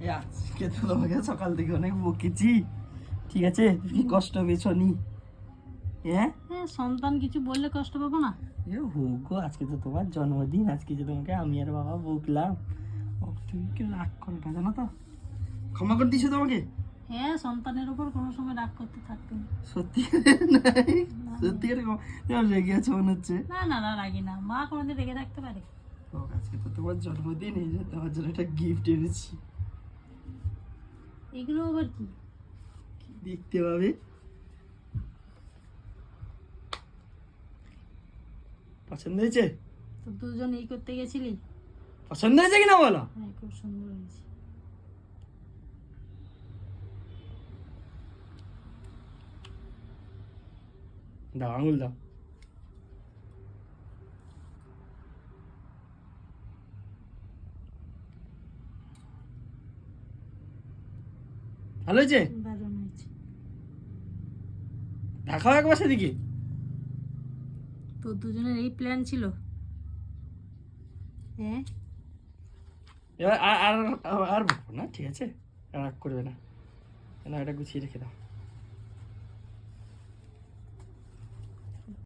আজকে তো তোমাকে সকাল থেকে অনেক বকেছি, ঠিক আছে? তুমি কষ্ট পেয়েছো নি? হ্যাঁ, সন্তান কিছু বললে কষ্ট পাবো না? হোক গো, আজকে তো তোমার জন্মদিন, আজকে যে তোমাকে আমি আর বাবা বকলাম, তুমি কি রাগ করো না, জানো তো? ক্ষমা করে দিছো তোমাকে? হ্যাঁ, সন্তানের উপর কোনো সময় রাগ করতে থাকতে না। সত্যি নাই, সত্যি করে তোমার রেগে আছো মনে হচ্ছে। না না না, রাগি না, মা কোনোদিন রেগে থাকতে পারে? আজকে তো তোমার জন্মদিন, এই যে তোমার জন্য একটা গিফট এনেছি। এগুলো আবার কি? দেখতে পাবে। পছন্দ হয়েছে? তো দুজন এই করতে গেছিলি? পছন্দ হয়েছে কিনা বলো? হ্যাঁ, খুব সুন্দর হয়েছে। দাও, আঙুল দাও। ভালো হয়েছে? দারুণ হয়েছে। দেখাও একবার সেদিকে। তো দুজনের এই প্ল্যান ছিল? হ্যাঁ। এবার আর আর আর বকবো না, ঠিক আছে? রাগ করবে না, এটা গুছিয়ে রেখে দাও।